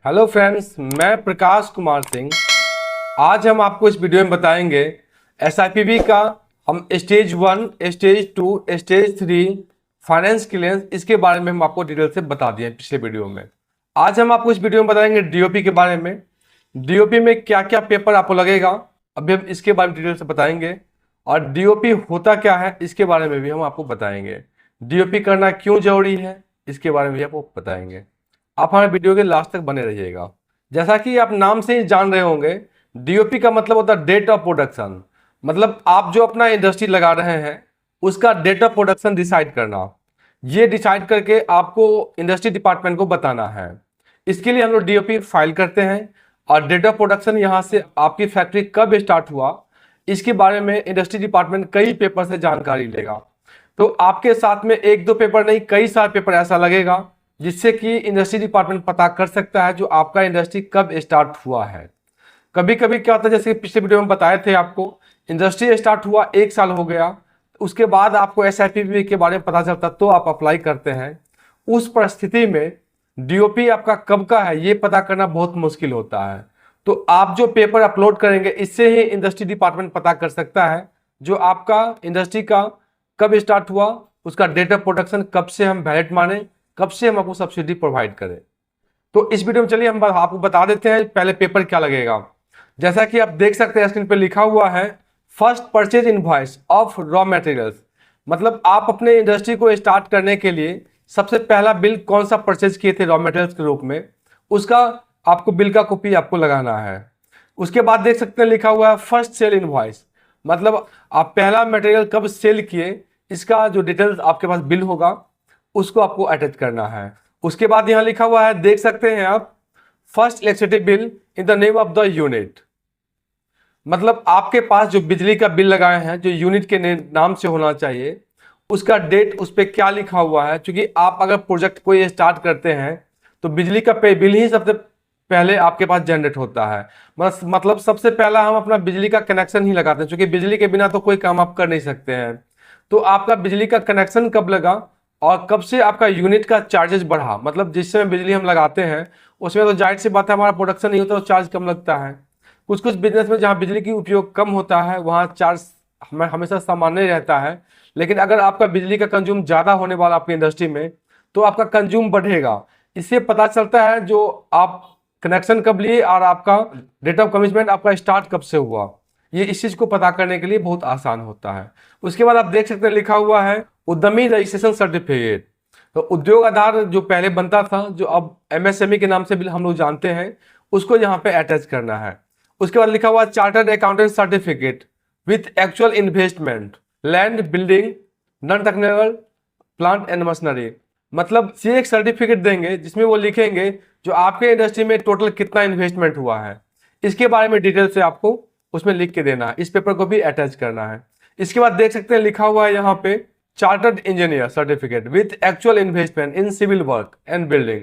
Hello friends, मैं प्रकाश कुमार सिंह। आज हम आपको इस वीडियो में बताएंगे एसआईपीबी का हम stage 1, stage 2, stage 3 finance clearance इसके बारे में हम आपको डिटेल से बता दिए पिछले वीडियो में। आज हम आपको इस वीडियो में बताएंगे डीओपी के बारे में। डीओपी में क्या क्या पेपर आपको लगेगा, अभी हम इसके बारे में डिटेल से बताएंगे। और डीओपी होता क्या है इसके बारे में भी हम आपको बताएंगे। डीओपी करना क्यों जरूरी है इसके बारे में भी आपको बताएंगे। आप हमारे वीडियो के लास्ट तक बने रहिएगा। जैसा कि आप नाम से ही जान रहे होंगे, डीओपी का मतलब होता है डेट ऑफ प्रोडक्शन। मतलब आप जो अपना इंडस्ट्री लगा रहे हैं उसका डेट ऑफ प्रोडक्शन डिसाइड करना। ये डिसाइड करके आपको इंडस्ट्री डिपार्टमेंट को बताना है। इसके लिए हम लोग डीओपी फाइल करते हैं और डेट ऑफ प्रोडक्शन यहाँ से आपकी फैक्ट्री कब स्टार्ट हुआ इसके बारे में इंडस्ट्री डिपार्टमेंट कई पेपर से जानकारी लेगा। तो आपके साथ में एक दो पेपर नहीं, कई सारे पेपर ऐसा लगेगा जिससे कि इंडस्ट्री डिपार्टमेंट पता कर सकता है जो आपका इंडस्ट्री कब स्टार्ट हुआ है। कभी कभी क्या होता है, जैसे पिछले वीडियो में बताए थे आपको, इंडस्ट्री स्टार्ट हुआ 1 साल हो गया, उसके बाद आपको एसआईपीबी के बारे में पता चलता तो आप अप्लाई करते हैं। उस परिस्थिति में डीओपी आपका कब का है ये पता करना बहुत मुश्किल होता है। तो आप जो पेपर अपलोड करेंगे इससे ही इंडस्ट्री डिपार्टमेंट पता कर सकता है जो आपका इंडस्ट्री का कब स्टार्ट हुआ, उसका डेट ऑफ प्रोडक्शन कब से हम वैलिड माने, कब से हम आपको सब्सिडी प्रोवाइड करें। तो इस वीडियो में चलिए हम आपको बता देते हैं पहले पेपर क्या लगेगा। जैसा कि आप देख सकते हैं स्क्रीन पे लिखा हुआ है first purchase invoice of raw materials. मतलब आप अपने इंडस्ट्री को स्टार्ट करने के लिए सबसे पहला बिल कौन सा परचेज किए थे रॉ मटेरियल्स के रूप में, उसका आपको बिल का कॉपी आपको लगाना है। उसके बाद देख सकते हैं लिखा हुआ है फर्स्ट सेल इनवॉइस। मतलब आप पहला मटेरियल कब सेल किए इसका जो डिटेल्स आपके पास बिल होगा उसको आपको अटैच करना है। उसके बाद यहां लिखा हुआ है, देख सकते हैं आप, first electricity bill in the name of the unit. मतलब आपके पास जो बिजली का बिल लगाए हैं जो यूनिट के नाम से होना चाहिए, उसका डेट उस पर क्या लिखा हुआ है। क्योंकि आप अगर प्रोजेक्ट कोई स्टार्ट करते हैं तो बिजली का पे बिल ही सबसे पहले आपके पास जनरेट होता है। मतलब सबसे पहला हम अपना बिजली का कनेक्शन ही लगाते हैं, क्योंकि बिजली के बिना तो कोई काम आप कर नहीं सकते हैं। तो आपका बिजली का कनेक्शन कब लगा और कब से आपका यूनिट का चार्जेस बढ़ा। मतलब जिस समय बिजली हम लगाते हैं उसमें तो जाहिर सी बात है हमारा प्रोडक्शन नहीं होता तो चार्ज कम लगता है। कुछ कुछ बिजनेस में जहाँ बिजली की उपयोग कम होता है वहाँ चार्ज हमेशा सामान्य रहता है। लेकिन अगर आपका बिजली का कंज्यूम ज़्यादा होने वाला आपकी इंडस्ट्री में तो आपका कंज्यूम बढ़ेगा। इससे पता चलता है जो आप कनेक्शन कब लिए और आपका डेट ऑफ कमिटमेंट आपका स्टार्ट कब से हुआ। ये इस चीज़ को पता करने के लिए बहुत आसान होता है। उसके बाद आप देख सकते हैं लिखा हुआ है उद्यमी रजिस्ट्रेशन सर्टिफिकेट। तो उद्योग आधार जो पहले बनता था, जो अब एमएसएमई के नाम से भी हम लोग जानते हैं, उसको यहाँ पे अटैच करना है। उसके बाद लिखा हुआ chartered accountant certificate with actual investment, land, building, non technical, plant and machinery. मतलब ये एक सर्टिफिकेट देंगे जिसमें वो लिखेंगे जो आपके इंडस्ट्री में टोटल कितना इन्वेस्टमेंट हुआ है, इसके बारे में डिटेल से आपको उसमें लिख के देना है। इस पेपर को भी अटैच करना है। इसके बाद देख सकते हैं लिखा हुआ है यहाँ पे chartered engineer certificate with actual investment in civil work and building.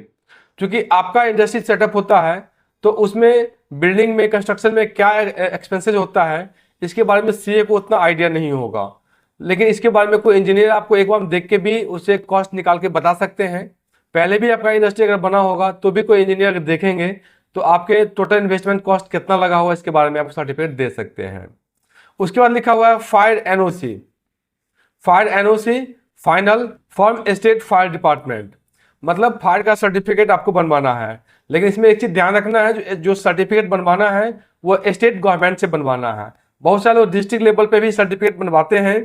क्योंकि आपका इंडस्ट्री सेटअप होता है तो उसमें बिल्डिंग में, कंस्ट्रक्शन में क्या एक्सपेंसेस होता है इसके बारे में सीए को उतना आइडिया नहीं होगा। लेकिन इसके बारे में कोई इंजीनियर आपको एक बार देख के भी उसे कॉस्ट निकाल के बता सकते हैं। पहले भी आपका इंडस्ट्री अगर बना होगा तो भी कोई इंजीनियर देखेंगे तो आपके टोटल इन्वेस्टमेंट कॉस्ट कितना लगा हुआ इसके बारे में आप सर्टिफिकेट दे सकते हैं। उसके बाद लिखा हुआ है fire NOC. Fire NOC final form state fire department. मतलब फायर का सर्टिफिकेट आपको बनवाना है। लेकिन इसमें एक चीज ध्यान रखना है, जो सर्टिफिकेट बनवाना है वो स्टेट गवर्नमेंट से बनवाना है। बहुत सारे लोग डिस्ट्रिक्ट लेवल पे भी सर्टिफिकेट बनवाते हैं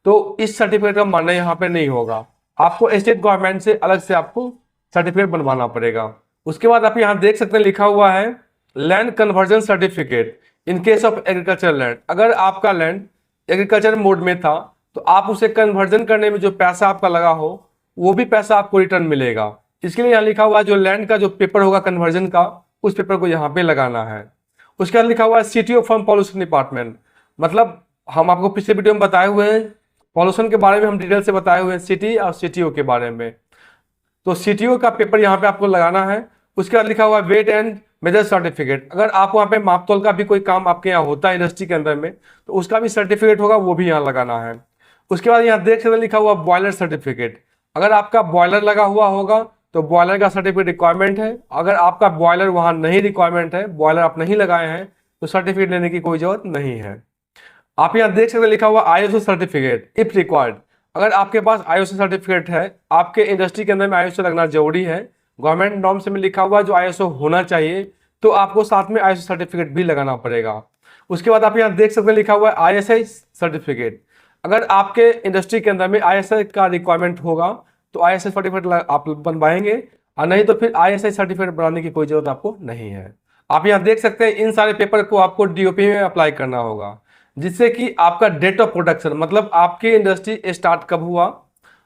तो इस सर्टिफिकेट का मानना यहाँ पे नहीं होगा। आपको स्टेट गवर्नमेंट से अलग से आपको सर्टिफिकेट बनवाना पड़ेगा। उसके बाद आप यहाँ देख सकते हैं लिखा हुआ है land conversion certificate in case of agriculture land. अगर आपका लैंड एग्रीकल्चर मोड में था तो आप उसे कन्वर्जन करने में जो पैसा आपका लगा हो वो भी पैसा आपको रिटर्न मिलेगा। इसके लिए यहाँ लिखा हुआ है जो लैंड का जो पेपर होगा कन्वर्जन का, उस पेपर को यहाँ पे लगाना है। उसके बाद लिखा हुआ है सीटीओ फ्रॉम पॉल्यूशन डिपार्टमेंट। मतलब हम आपको पिछले वीडियो में बताए हुए हैं पॉल्यूशन के बारे में, हम डिटेल से बताए हुए हैं सिटी और सीटीओ के बारे में। तो सीटीओ का पेपर यहाँ पे आपको लगाना है। उसके बाद लिखा हुआ है वेट एंड मेजर सर्टिफिकेट। अगर आप वहाँ पे मापतोल का भी कोई काम आपके यहाँ होता है इंडस्ट्री के अंदर में तो उसका भी सर्टिफिकेट होगा, वो भी यहाँ लगाना है। उसके बाद यहाँ देख सकते लिखा हुआ बॉयलर सर्टिफिकेट। अगर आपका बॉयलर लगा हुआ होगा तो बॉयलर का सर्टिफिकेट रिक्वायरमेंट है। अगर आपका बॉयलर वहाँ नहीं रिक्वायरमेंट है, बॉयलर आप नहीं लगाए हैं, तो सर्टिफिकेट लेने की कोई जरूरत नहीं है। आप यहाँ देख सकते हैं लिखा हुआ ISO सर्टिफिकेट इफ रिक्वायर्ड। अगर आपके पास ISO सर्टिफिकेट है, आपके इंडस्ट्री के अंदर में ISO लगना जरूरी है, गवर्नमेंट नॉर्म्स में लिखा हुआ जो ISO होना चाहिए, तो आपको साथ में ISO सर्टिफिकेट भी लगाना पड़ेगा। उसके बाद आप यहाँ देख सकते हैं लिखा हुआ है ISI सर्टिफिकेट। अगर आपके इंडस्ट्री के अंदर में ISI का रिक्वायरमेंट होगा तो ISI सर्टिफिकेट आप बनवाएंगे, और नहीं तो फिर ISI सर्टिफिकेट बनाने की कोई जरूरत आपको नहीं है। आप यहाँ देख सकते हैं इन सारे पेपर को आपको DOP में अप्लाई करना होगा, जिससे कि आपका डेट ऑफ प्रोडक्शन, मतलब आपकी इंडस्ट्री स्टार्ट कब हुआ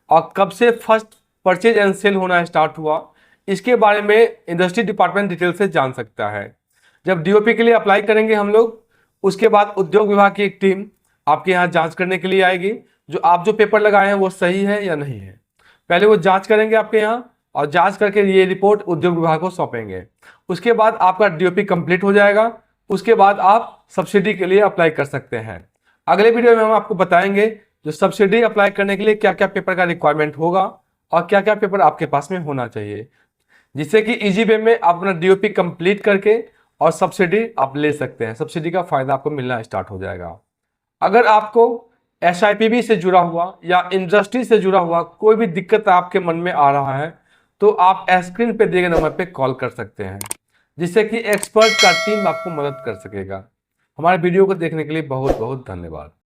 और कब से फर्स्ट परचेज एंड सेल होना स्टार्ट हुआ, इसके बारे में इंडस्ट्री डिपार्टमेंट डिटेल से जान सकता है। जब DOP के लिए अप्लाई करेंगे हम लोग, उसके बाद उद्योग विभाग की एक टीम आपके यहाँ जांच करने के लिए आएगी, जो आप जो पेपर लगाए हैं वो सही है या नहीं है। पहले वो जांच करेंगे आपके यहाँ, और जांच करके ये रिपोर्ट उद्योग विभाग को सौंपेंगे। उसके बाद आपका DOP कंप्लीट हो जाएगा। उसके बाद आप सब्सिडी के लिए अप्लाई कर सकते हैं। अगले वीडियो में हम आपको बताएंगे जो सब्सिडी अप्लाई करने के लिए क्या क्या पेपर का रिक्वायरमेंट होगा और क्या क्या पेपर आपके पास में होना चाहिए, जिससे कि इजी वे में आप अपना DOP कंप्लीट करके और सब्सिडी आप ले सकते हैं। सब्सिडी का फायदा आपको मिलना स्टार्ट हो जाएगा। अगर आपको SIPB से जुड़ा हुआ या इंडस्ट्री से जुड़ा हुआ कोई भी दिक्कत आपके मन में आ रहा है, तो आप स्क्रीन पे दिए गए नंबर पे कॉल कर सकते हैं, जिससे कि एक्सपर्ट का टीम आपको मदद कर सकेगा। हमारे वीडियो को देखने के लिए बहुत बहुत धन्यवाद।